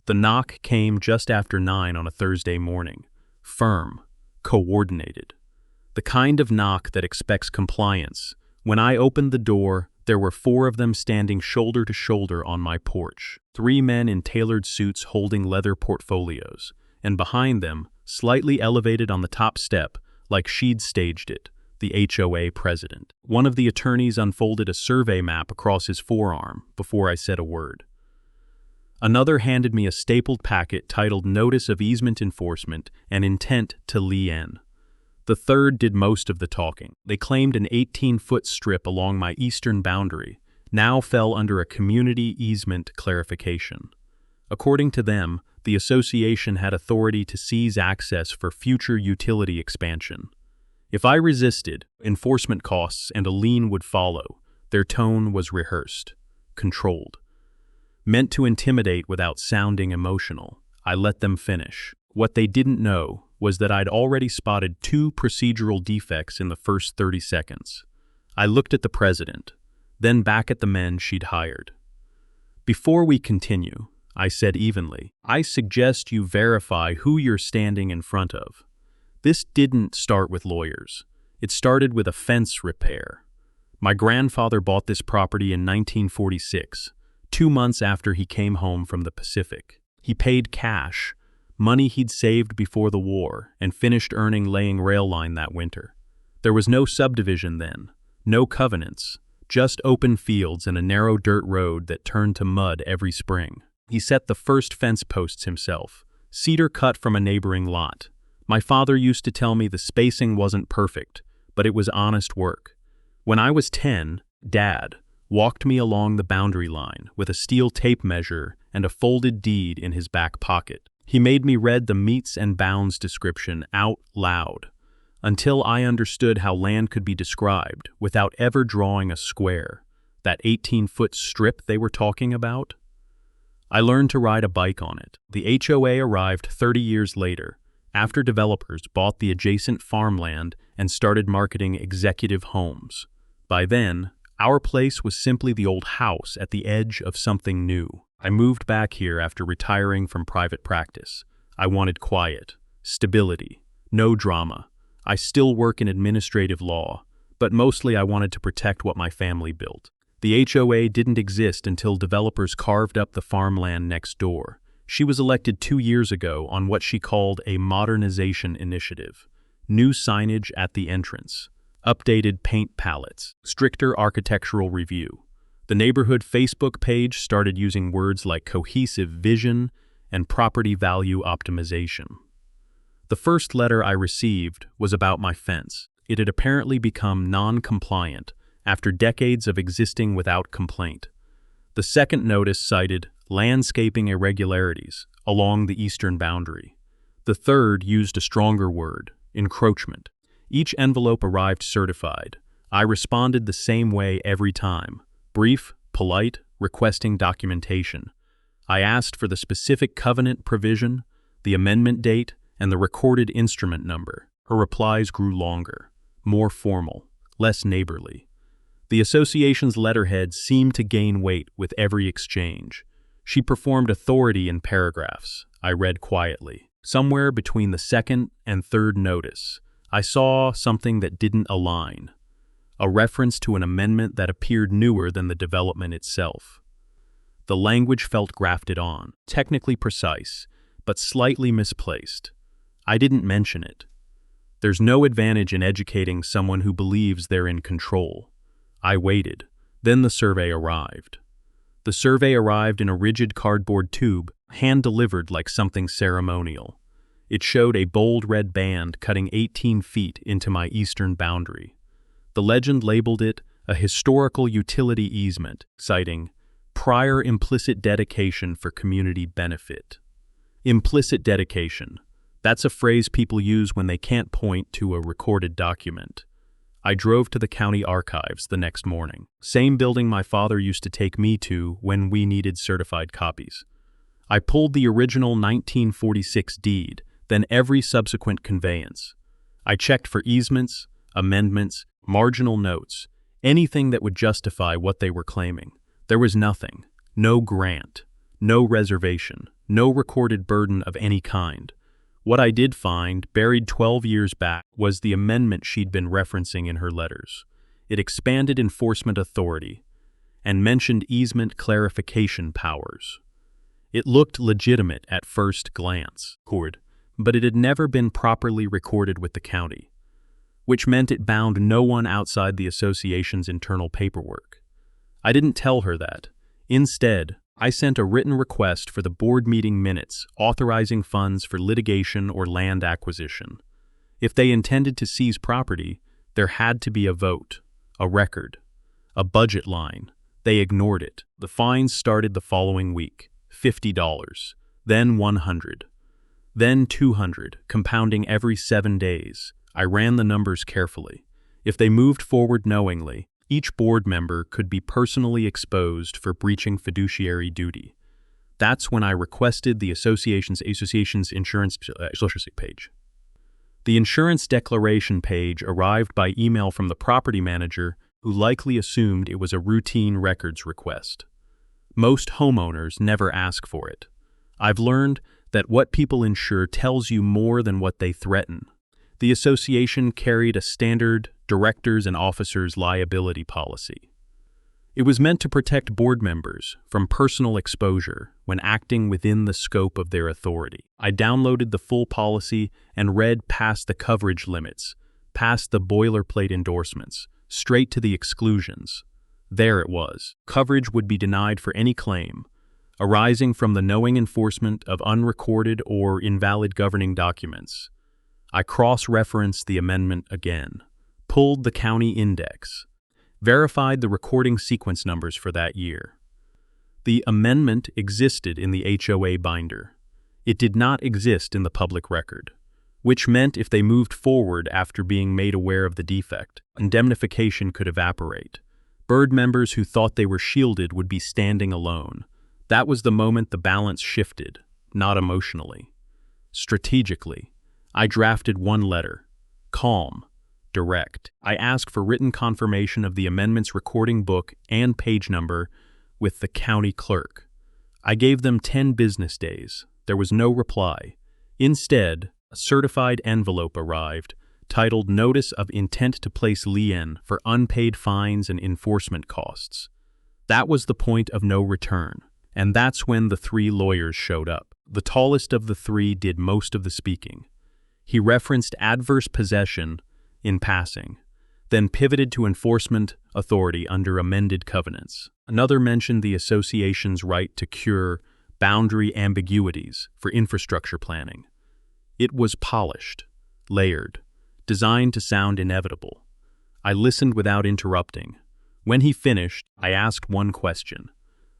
The knock came just after 9 on a Thursday morning. Firm, coordinated. The kind of knock that expects compliance. When I opened the door, there were 4 of them standing shoulder to shoulder on my porch. 3 men in tailored suits holding leather portfolios, and behind them, slightly elevated on the top step, like she'd staged it, the HOA president. One of the attorneys unfolded a survey map across his forearm before I said a word. Another handed me a stapled packet titled Notice of Easement Enforcement and Intent to Lien. The third did most of the talking. They claimed an 18-foot strip along my eastern boundary now fell under a community easement clarification. According to them, the association had authority to seize access for future utility expansion. If I resisted, enforcement costs and a lien would follow. Their tone was rehearsed, controlled. Meant to intimidate without sounding emotional. I let them finish. What they didn't know was that I'd already spotted 2 procedural defects in the first 30 seconds. I looked at the president, then back at the men she'd hired. Before we continue, I said evenly, I suggest you verify who you're standing in front of. This didn't start with lawyers. It started with a fence repair. My grandfather bought this property in 1946, 2 months after he came home from the Pacific. He paid cash, money he'd saved before the war, and finished earning laying rail line that winter. There was no subdivision then, no covenants, just open fields and a narrow dirt road that turned to mud every spring. He set the first fence posts himself, cedar cut from a neighboring lot. My father used to tell me the spacing wasn't perfect, but it was honest work. When I was 10, Dad walked me along the boundary line with a steel tape measure and a folded deed in his back pocket. He made me read the meets and bounds description out loud until I understood how land could be described without ever drawing a square, that 18-foot strip they were talking about. I learned to ride a bike on it. The HOA arrived 30 years later, after developers bought the adjacent farmland and started marketing executive homes. By then, our place was simply the old house at the edge of something new. I moved back here after retiring from private practice. I wanted quiet, stability, no drama. I still work in administrative law, but mostly I wanted to protect what my family built. The HOA didn't exist until developers carved up the farmland next door. She was elected 2 years ago on what she called a modernization initiative. New signage at the entrance, updated paint palettes, stricter architectural review. The neighborhood Facebook page started using words like cohesive vision and property value optimization. The first letter I received was about my fence. It had apparently become non-compliant after decades of existing without complaint. The second notice cited landscaping irregularities along the eastern boundary. The third used a stronger word, encroachment. Each envelope arrived certified. I responded the same way every time. Brief, polite, requesting documentation. I asked for the specific covenant provision, the amendment date, and the recorded instrument number. Her replies grew longer, more formal, less neighborly. The association's letterhead seemed to gain weight with every exchange. She performed authority in paragraphs. I read quietly. Somewhere between the second and third notice, I saw something that didn't align. A reference to an amendment that appeared newer than the development itself. The language felt grafted on, technically precise, but slightly misplaced. I didn't mention it. There's no advantage in educating someone who believes they're in control. I waited. Then the survey arrived. The survey arrived in a rigid cardboard tube, hand-delivered like something ceremonial. It showed a bold red band cutting 18 feet into my eastern boundary. The legend labeled it a historical utility easement, citing prior implicit dedication for community benefit. Implicit dedication. That's a phrase people use when they can't point to a recorded document. I drove to the county archives the next morning. Same building my father used to take me to when we needed certified copies. I pulled the original 1946 deed, then every subsequent conveyance. I checked for easements, amendments, marginal notes, anything that would justify what they were claiming. There was nothing. No grant. No reservation. no recorded burden of any kind. What I did find, buried 12 years back, was the amendment she'd been referencing in her letters. It expanded enforcement authority and mentioned easement clarification powers. It looked legitimate at first glance, but it had never been properly recorded with the county, which meant it bound no one outside the association's internal paperwork. I didn't tell her that. Instead, I sent a written request for the board meeting minutes authorizing funds for litigation or land acquisition. If they intended to seize property, there had to be a vote, a record, a budget line. They ignored it. The fines started the following week, $50, then $100, then $200, compounding every 7 days. I ran the numbers carefully. If they moved forward knowingly, each board member could be personally exposed for breaching fiduciary duty. That's when I requested the association's insurance page. The insurance declaration page arrived by email from the property manager, who likely assumed it was a routine records request. Most homeowners never ask for it. I've learned that what people insure tells you more than what they threaten. The association carried a standard directors and officers liability policy. It was meant to protect board members from personal exposure when acting within the scope of their authority. I downloaded the full policy and read past the coverage limits, past the boilerplate endorsements, straight to the exclusions. There it was. Coverage would be denied for any claim arising from the knowing enforcement of unrecorded or invalid governing documents. I cross-referenced the amendment again, pulled the county index, verified the recording sequence numbers for that year. The amendment existed in the HOA binder. It did not exist in the public record, which meant if they moved forward after being made aware of the defect, indemnification could evaporate. Board members who thought they were shielded would be standing alone. That was the moment the balance shifted, not emotionally. Strategically, I drafted one letter, calm, direct. I asked for written confirmation of the amendment's recording book and page number with the county clerk. I gave them 10 business days. There was no reply. Instead, a certified envelope arrived, titled Notice of Intent to Place Lien for Unpaid Fines and Enforcement Costs. That was the point of no return, and that's when the 3 lawyers showed up. The tallest of the 3 did most of the speaking. He referenced adverse possession in passing, then pivoted to enforcement authority under amended covenants. Another mentioned the association's right to cure boundary ambiguities for infrastructure planning. It was polished, layered, designed to sound inevitable. I listened without interrupting. When he finished, I asked one question.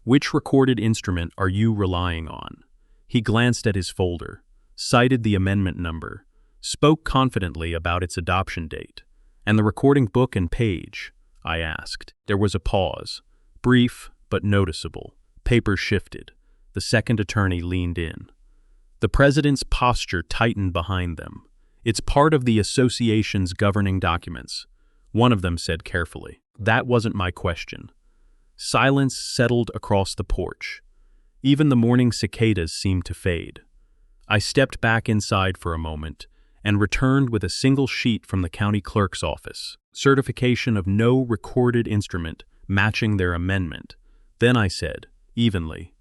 Which recorded instrument are you relying on? He glanced at his folder, cited the amendment number, spoke confidently about its adoption date. And the recording book and page? I asked. There was a pause, brief but noticeable. Papers shifted. The second attorney leaned in. The president's posture tightened behind them. It's part of the association's governing documents. One of them said carefully. That wasn't my question. Silence settled across the porch. Even the morning cicadas seemed to fade. I stepped back inside for a moment and returned with a single sheet from the county clerk's office, certification of no recorded instrument matching their amendment. Then I said, evenly,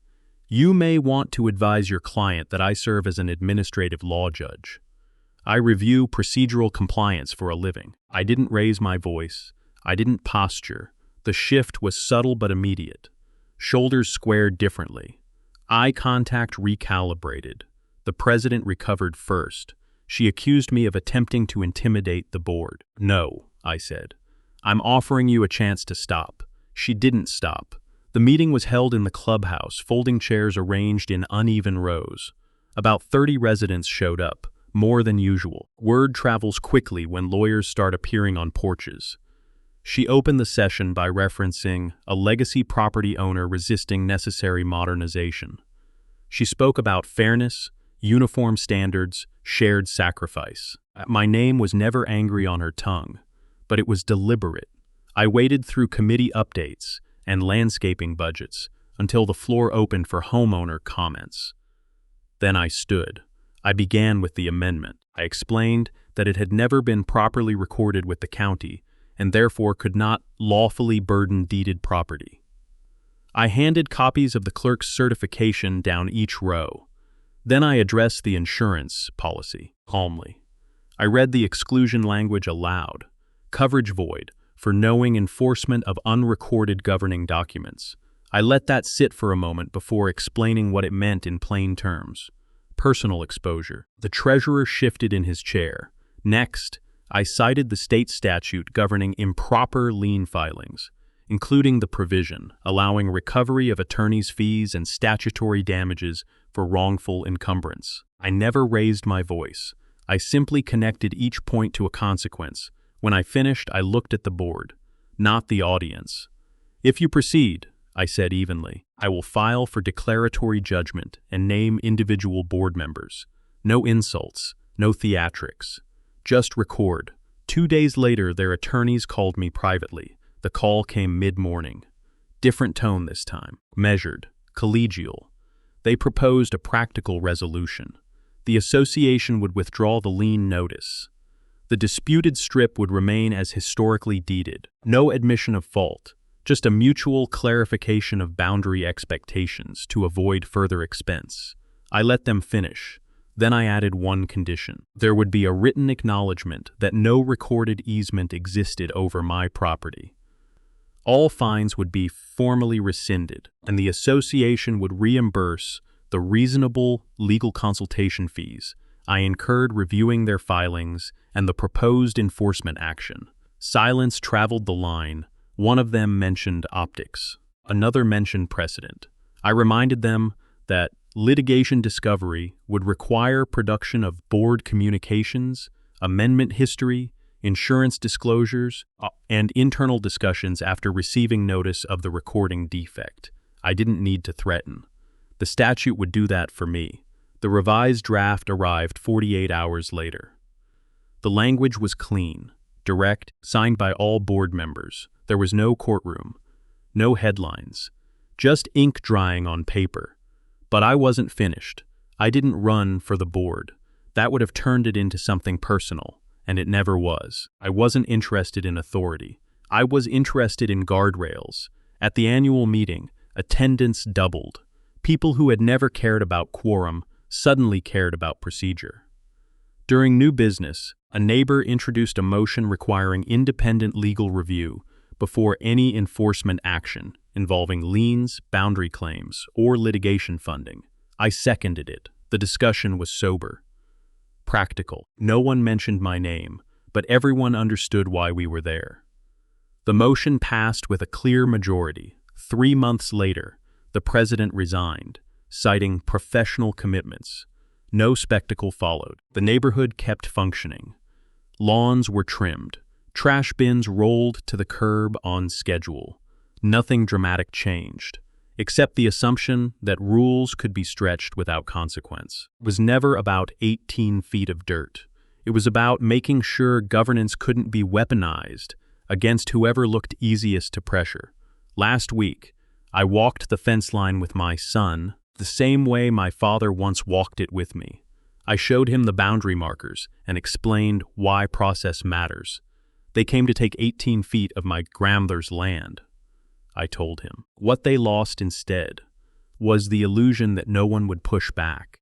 "You may want to advise your client that I serve as an administrative law judge. I review procedural compliance for a living." I didn't raise my voice. I didn't posture. The shift was subtle but immediate. Shoulders squared differently. Eye contact recalibrated. The president recovered first. She accused me of attempting to intimidate the board. "No," I said. "I'm offering you a chance to stop." She didn't stop. The meeting was held in the clubhouse, folding chairs arranged in uneven rows. About 30 residents showed up, more than usual. Word travels quickly when lawyers start appearing on porches. She opened the session by referencing a legacy property owner resisting necessary modernization. She spoke about fairness, uniform standards, shared sacrifice. My name was never angry on her tongue, but it was deliberate. I waited through committee updates and landscaping budgets until the floor opened for homeowner comments. Then I stood. I began with the amendment. I explained that it had never been properly recorded with the county and therefore could not lawfully burden deeded property. I handed copies of the clerk's certification down each row. Then I addressed the insurance policy calmly. I read the exclusion language aloud. Coverage void for knowing enforcement of unrecorded governing documents. I let that sit for a moment before explaining what it meant in plain terms. Personal exposure. The treasurer shifted in his chair. Next, I cited the state statute governing improper lien filings, including the provision allowing recovery of attorney's fees and statutory damages for wrongful encumbrance. I never raised my voice. I simply connected each point to a consequence. When I finished, I looked at the board, not the audience. "If you proceed," I said evenly, "I will file for declaratory judgment and name individual board members. No insults, no theatrics. Just record." 2 days later, their attorneys called me privately. The call came mid-morning. Different tone this time. Measured, collegial. They proposed a practical resolution. The association would withdraw the lien notice. The disputed strip would remain as historically deeded. No admission of fault, just a mutual clarification of boundary expectations to avoid further expense. I let them finish. Then I added one condition. There would be a written acknowledgement that no recorded easement existed over my property. All fines would be formally rescinded, and the association would reimburse the reasonable legal consultation fees I incurred reviewing their filings and the proposed enforcement action. Silence traveled the line. One of them mentioned optics. Another mentioned precedent. I reminded them that litigation discovery would require production of board communications, amendment history, insurance disclosures, and internal discussions after receiving notice of the recording defect. I didn't need to threaten. The statute would do that for me. The revised draft arrived 48 hours later. The language was clean, direct, signed by all board members. There was no courtroom, no headlines, just ink drying on paper. But I wasn't finished. I didn't run for the board. That would have turned it into something personal, and it never was. I wasn't interested in authority. I was interested in guardrails. At the annual meeting, attendance doubled. People who had never cared about quorum suddenly cared about procedure. During new business, a neighbor introduced a motion requiring independent legal review before any enforcement action involving liens, boundary claims, or litigation funding. I seconded it. The discussion was sober, practical. No one mentioned my name, but everyone understood why we were there. The motion passed with a clear majority. 3 months later, the president resigned, citing professional commitments. No spectacle followed. The neighborhood kept functioning. Lawns were trimmed. Trash bins rolled to the curb on schedule. Nothing dramatic changed, except the assumption that rules could be stretched without consequence. It was never about 18 feet of dirt. It was about making sure governance couldn't be weaponized against whoever looked easiest to pressure. Last week, I walked the fence line with my son, the same way my father once walked it with me. I showed him the boundary markers and explained why process matters. They came to take 18 feet of my grandmother's land, I told him. What they lost instead was the illusion that no one would push back.